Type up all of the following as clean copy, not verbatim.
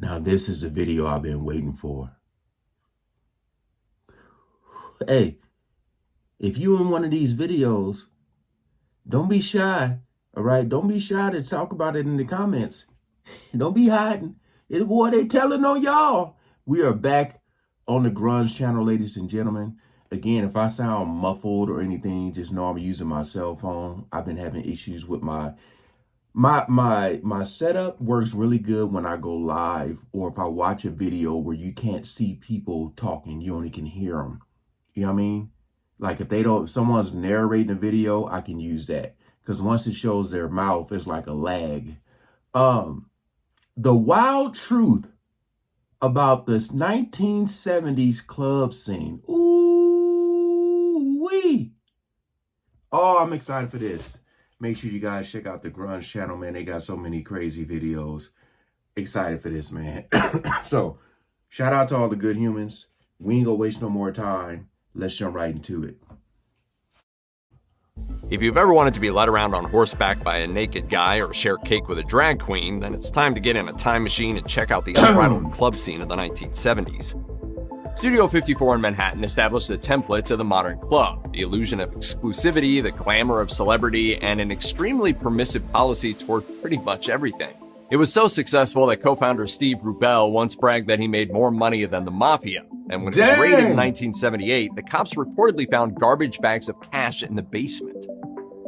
Now this is the video I've been waiting for. Hey, if you in one of these videos, don't be shy, all right? Don't be shy to talk about it in the comments. Don't be hiding. It's what they telling on y'all. We are back on the Grunge channel, ladies and gentlemen. Again, if I sound muffled or anything, just know I'm using my cell phone. I've been having issues with my setup. Works really good when I go live, or if I watch a video where you can't see people talking, you only can hear them. You know what I mean? Like if someone's narrating a video, I can use that. Because once it shows their mouth, it's like a lag. The wild truth about this 1970s club scene. Ooh-wee. Oh, I'm excited for this. Make sure you guys check out the Grunge channel, man. They got so many crazy videos. Excited for this, man. So, shout out to all the good humans. We ain't gonna waste no more time. Let's jump right into it. If you've ever wanted to be led around on horseback by a naked guy or share cake with a drag queen, then it's time to get in a time machine and check out the unbridled club scene of the 1970s. Studio 54 in Manhattan established the template to the modern club, the illusion of exclusivity, the glamour of celebrity, and an extremely permissive policy toward pretty much everything. It was so successful that co-founder Steve Rubell once bragged that he made more money than the mafia. And when it was raided in 1978, the cops reportedly found garbage bags of cash in the basement.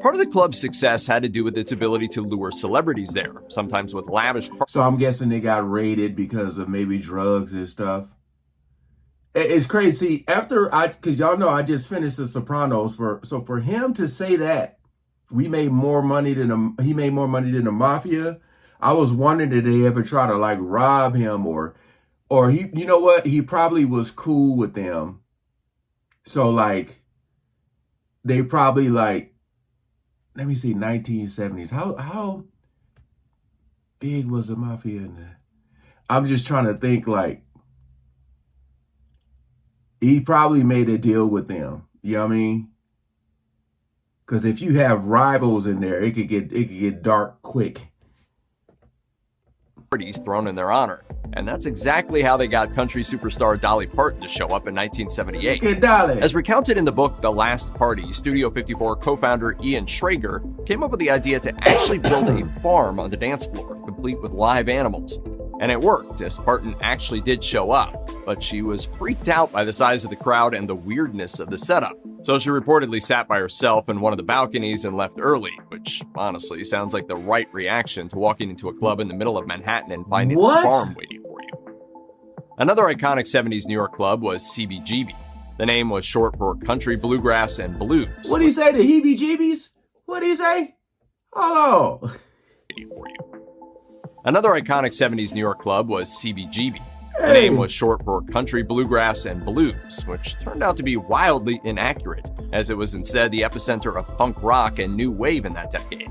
Part of the club's success had to do with its ability to lure celebrities there, sometimes with lavish parties. So I'm guessing they got raided because of maybe drugs and stuff. It's crazy. Because y'all know I just finished The Sopranos. So for him to say that he made more money than the mafia, I was wondering, did they ever try to like rob him or he, you know what? He probably was cool with them. So like, they probably like, let me see, 1970s. How big was the mafia in there? I'm just trying to think, like, he probably made a deal with them. You know what I mean? Because if you have rivals in there, it could get dark quick. Thrown in their honor. And that's exactly how they got country superstar Dolly Parton to show up in 1978. Look at Dolly. As recounted in the book The Last Party, Studio 54 co-founder Ian Schrager came up with the idea to actually build a farm on the dance floor, complete with live animals. And it worked, as Parton actually did show up, but she was freaked out by the size of the crowd and the weirdness of the setup. So she reportedly sat by herself in one of the balconies and left early, which honestly sounds like the right reaction to walking into a club in the middle of Manhattan and finding a farm waiting for you. Another iconic 70s New York club was CBGB. The name was short for Country, Bluegrass, and Blues. What did he say, the heebie-jeebies? What did he say? Hold on. For you. Another iconic 70s New York club was CBGB. The name was short for Country, Bluegrass, and Blues, which turned out to be wildly inaccurate, as it was instead the epicenter of punk rock and new wave in that decade.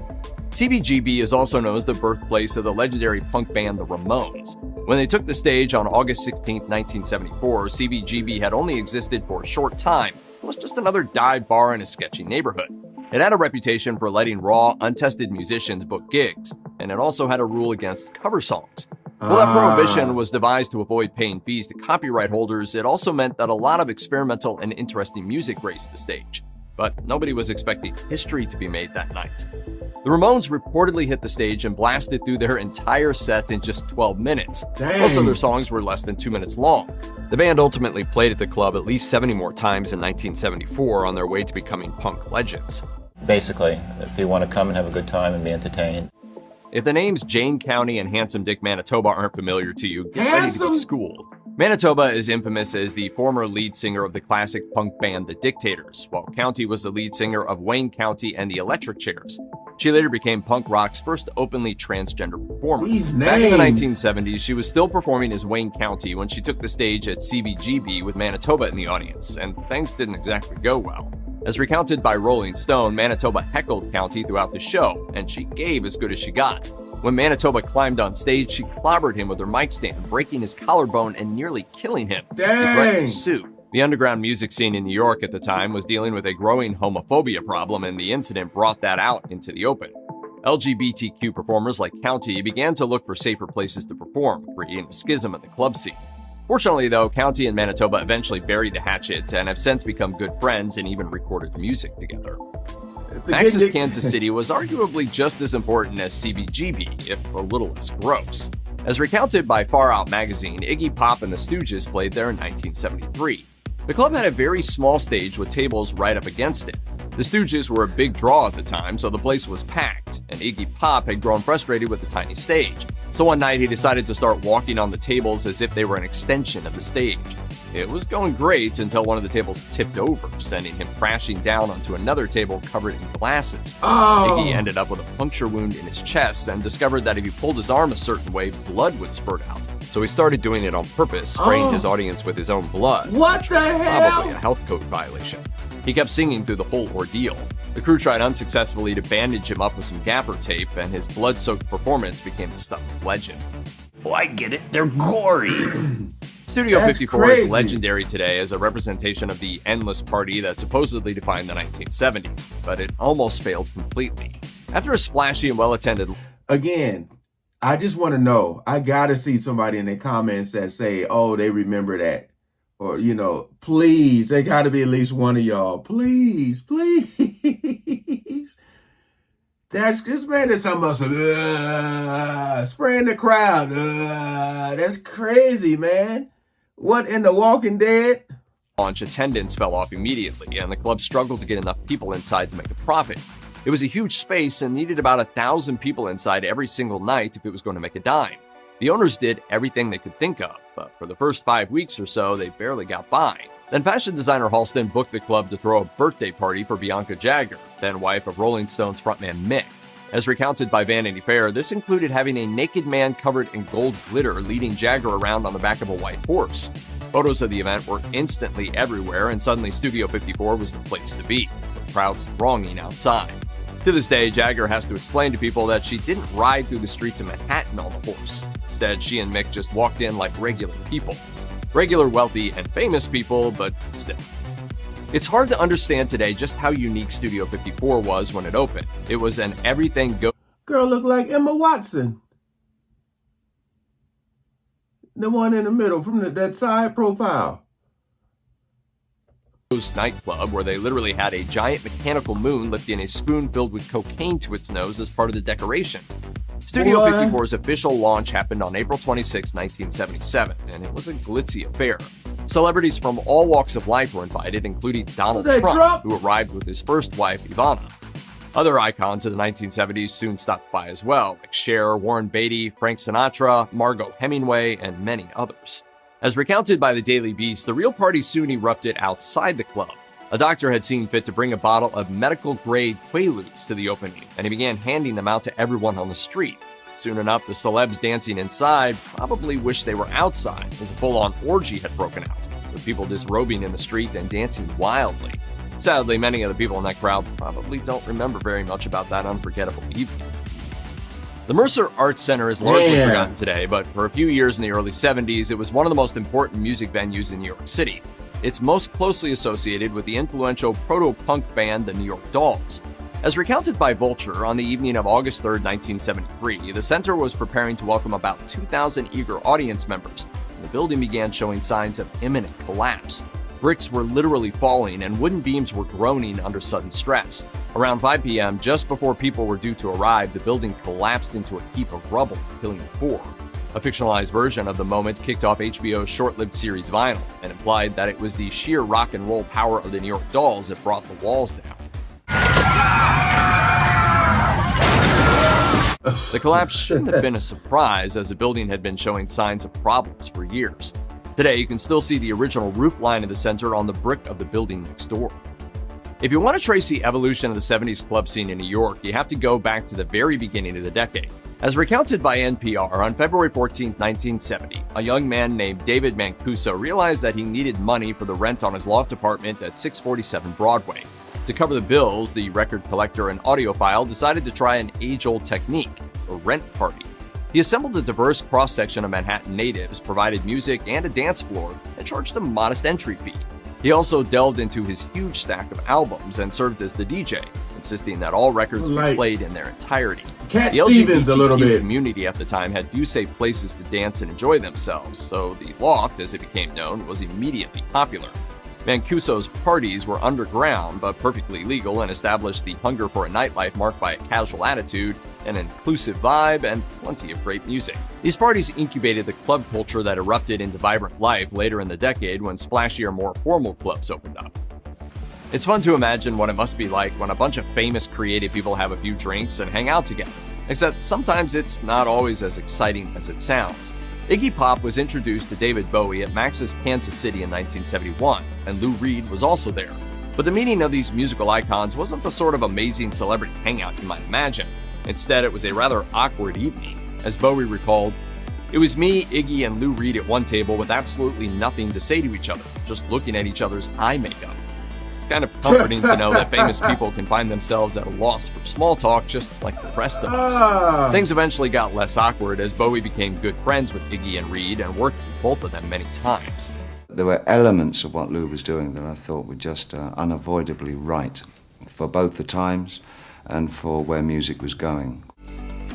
CBGB is also known as the birthplace of the legendary punk band The Ramones. When they took the stage on August 16, 1974, CBGB had only existed for a short time. It was just another dive bar in a sketchy neighborhood. It had a reputation for letting raw, untested musicians book gigs, and it also had a rule against cover songs. While that prohibition was devised to avoid paying fees to copyright holders, it also meant that a lot of experimental and interesting music graced the stage. But nobody was expecting history to be made that night. The Ramones reportedly hit the stage and blasted through their entire set in just 12 minutes. Most of their songs were less than 2 minutes long. The band ultimately played at the club at least 70 more times in 1974 on their way to becoming punk legends. Basically, if you want to come and have a good time and be entertained. If the names Jane County and Handsome Dick, Manitoba aren't familiar to you, get ready to be schooled. Manitoba is infamous as the former lead singer of the classic punk band The Dictators, while County was the lead singer of Wayne County and the Electric Chairs. She later became punk rock's first openly transgender performer. Back in the 1970s, she was still performing as Wayne County when she took the stage at CBGB with Manitoba in the audience, and things didn't exactly go well. As recounted by Rolling Stone, Manitoba heckled County throughout the show, and she gave as good as she got. When Manitoba climbed on stage, she clobbered him with her mic stand, breaking his collarbone and nearly killing him. He threatened to sue. The underground music scene in New York at the time was dealing with a growing homophobia problem, and the incident brought that out into the open. LGBTQ performers like County began to look for safer places to perform, creating a schism in the club scene. Fortunately, though, County and Manitoba eventually buried the hatchet and have since become good friends and even recorded music together. Max's Kansas City was arguably just as important as CBGB, if a little less gross. As recounted by Far Out magazine, Iggy Pop and the Stooges played there in 1973. The club had a very small stage with tables right up against it. The Stooges were a big draw at the time, so the place was packed, and Iggy Pop had grown frustrated with the tiny stage. So one night he decided to start walking on the tables as if they were an extension of the stage. It was going great until one of the tables tipped over, sending him crashing down onto another table covered in glasses. Iggy ended up with a puncture wound in his chest and discovered that if he pulled his arm a certain way, blood would spurt out. So he started doing it on purpose, spraying his audience with his own blood. What the hell? Probably a health code violation. He kept singing through the whole ordeal. The crew tried unsuccessfully to bandage him up with some gaffer tape, and his blood-soaked performance became the stuff of legend. Oh, I get it. They're gory. Studio That's 54 crazy. is legendary today as a representation of the endless party that supposedly defined the 1970s, but it almost failed completely. After a splashy and well-attended Again, I just want to know. I gotta see somebody in the comments that say, "Oh, they remember that," or please. They gotta be at least one of y'all. Please, please. That's this man is talking about some spraying the crowd. That's crazy, man. What in The Walking Dead? launch, attendance fell off immediately, and the club struggled to get enough people inside to make a profit. It was a huge space and needed about 1,000 people inside every single night if it was going to make a dime. The owners did everything they could think of, but for the first 5 weeks or so, they barely got by. Then fashion designer Halston booked the club to throw a birthday party for Bianca Jagger, then wife of Rolling Stones frontman Mick. As recounted by Vanity Fair, this included having a naked man covered in gold glitter leading Jagger around on the back of a white horse. Photos of the event were instantly everywhere, and suddenly Studio 54 was the place to be, with crowds thronging outside. To this day, Jagger has to explain to people that she didn't ride through the streets of Manhattan on the horse. Instead, she and Mick just walked in like regular people. Regular, wealthy, and famous people, but still. It's hard to understand today just how unique Studio 54 was when it opened. It was an everything Girl looked like Emma Watson. The one in the middle from that side profile. goes nightclub where they literally had a giant mechanical moon lifting a spoon filled with cocaine to its nose as part of the decoration. Studio What? 54's official launch happened on April 26, 1977, and it was a glitzy affair. Celebrities from all walks of life were invited, including Donald Was that Trump, Trump? who arrived with his first wife, Ivana. Other icons of the 1970s soon stopped by as well, like Cher, Warren Beatty, Frank Sinatra, Margot Hemingway, and many others. As recounted by the Daily Beast, the real party soon erupted outside the club. A doctor had seen fit to bring a bottle of medical-grade Quaaludes to the opening, and he began handing them out to everyone on the street. Soon enough, the celebs dancing inside probably wished they were outside, as a full-on orgy had broken out, with people disrobing in the street and dancing wildly. Sadly, many of the people in that crowd probably don't remember very much about that unforgettable evening. The Mercer Arts Center is largely Damn. forgotten today, but for a few years in the early 70s, it was one of the most important music venues in New York City. It's most closely associated with the influential proto-punk band the New York Dolls. As recounted by Vulture, on the evening of August 3, 1973, the center was preparing to welcome about 2,000 eager audience members, and the building began showing signs of imminent collapse. Bricks were literally falling, and wooden beams were groaning under sudden stress. Around 5 p.m., just before people were due to arrive, the building collapsed into a heap of rubble, killing 4. A fictionalized version of the moment kicked off HBO's short-lived series Vinyl, and implied that it was the sheer rock and roll power of the New York Dolls that brought the walls down. The collapse shouldn't have been a surprise, as the building had been showing signs of problems for years. Today, you can still see the original roof line of the center on the brick of the building next door. If you want to trace the evolution of the 70s club scene in New York, you have to go back to the very beginning of the decade. As recounted by NPR, on February 14, 1970, a young man named David Mancuso realized that he needed money for the rent on his loft apartment at 647 Broadway. To cover the bills, the record collector and audiophile decided to try an age-old technique, a rent party. He assembled a diverse cross-section of Manhattan natives, provided music and a dance floor, and charged a modest entry fee. He also delved into his huge stack of albums and served as the DJ, insisting that all records be Like played in their entirety. Cat The Stevens a little LGBTQ bit. community at the time had few safe places to dance and enjoy themselves, so the Loft, as it became known, was immediately popular. Mancuso's parties were underground but perfectly legal and established the hunger for a nightlife marked by a casual attitude, an inclusive vibe, and plenty of great music. These parties incubated the club culture that erupted into vibrant life later in the decade when splashier, more formal clubs opened up. It's fun to imagine what it must be like when a bunch of famous creative people have a few drinks and hang out together, except sometimes it's not always as exciting as it sounds. Iggy Pop was introduced to David Bowie at Max's Kansas City in 1971, and Lou Reed was also there. But the meeting of these musical icons wasn't the sort of amazing celebrity hangout you might imagine. Instead, it was a rather awkward evening. As Bowie recalled, "It was me, Iggy, and Lou Reed at one table with absolutely nothing to say to each other, just looking at each other's eye makeup." It's kind of comforting to know that famous people can find themselves at a loss for small talk just like the rest of us. Things eventually got less awkward as Bowie became good friends with Iggy and Reed and worked with both of them many times. There were elements of what Lou was doing that I thought were just unavoidably right for both the times and for where music was going.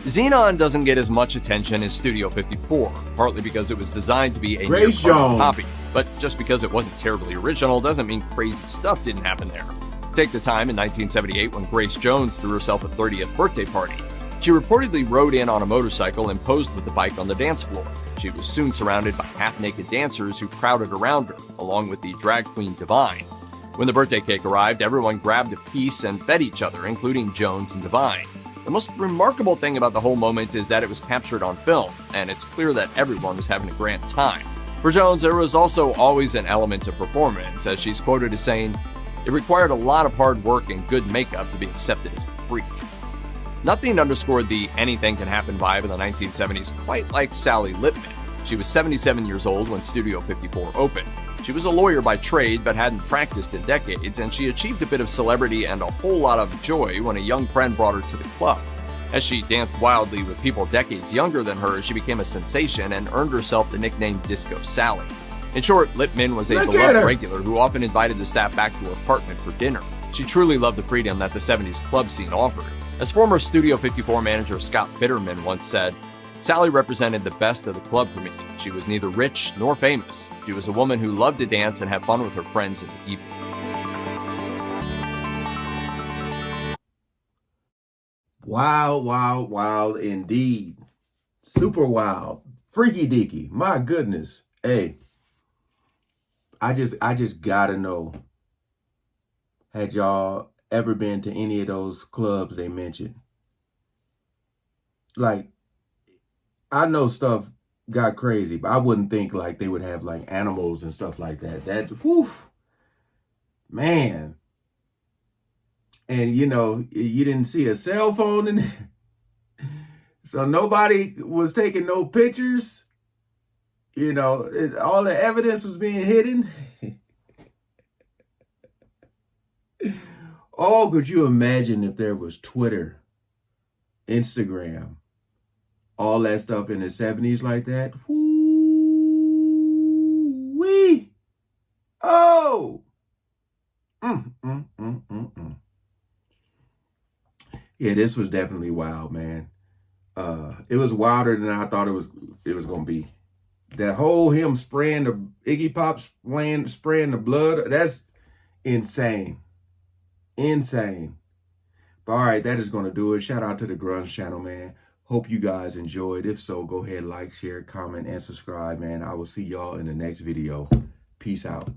Xenon doesn't get as much attention as Studio 54, partly because it was designed to be a Grace near-perfect Jones. copy. But just because it wasn't terribly original doesn't mean crazy stuff didn't happen there. Take the time in 1978 when Grace Jones threw herself a 30th birthday party. She reportedly rode in on a motorcycle and posed with the bike on the dance floor. She was soon surrounded by half-naked dancers who crowded around her, along with the drag queen Divine. When the birthday cake arrived, everyone grabbed a piece and fed each other, including Jones and Divine. The most remarkable thing about the whole moment is that it was captured on film, and it's clear that everyone was having a grand time. For Jones, there was also always an element of performance, as she's quoted as saying, "It required a lot of hard work and good makeup to be accepted as a freak." Nothing underscored the anything can happen vibe of the 1970s quite like Sally Lippman. She was 77 years old when Studio 54 opened. She was a lawyer by trade but hadn't practiced in decades, and she achieved a bit of celebrity and a whole lot of joy when a young friend brought her to the club. As she danced wildly with people decades younger than her, she became a sensation and earned herself the nickname Disco Sally. In short, Lippman was a Look at beloved her. regular who often invited the staff back to her apartment for dinner. She truly loved the freedom that the 70s club scene offered. As former Studio 54 manager Scott Bitterman once said, "Sally represented the best of the club for me. She was neither rich nor famous. She was a woman who loved to dance and have fun with her friends in the evening." Wild, wild, wild indeed. Super wild. Freaky deaky. My goodness. Hey, I just gotta know. Had y'all ever been to any of those clubs they mentioned? Like, I know stuff got crazy, but I wouldn't think like they would have like animals and stuff like that. That, whew, man. And you know, you didn't see a cell phone in there. So nobody was taking no pictures. You know, all the evidence was being hidden. Oh, could you imagine if there was Twitter, Instagram, all that stuff in the 70s like that? Woo-wee. Oh. Yeah, this was definitely wild, man. It was wilder than I thought it was gonna be. That whole him spraying the Iggy Pop spraying the blood, that's insane. Insane. But all right, that is gonna do it. Shout out to the Grunge channel, man. Hope you guys enjoyed. If so, go ahead, like, share, comment, and subscribe, man. I will see y'all in the next video. Peace out.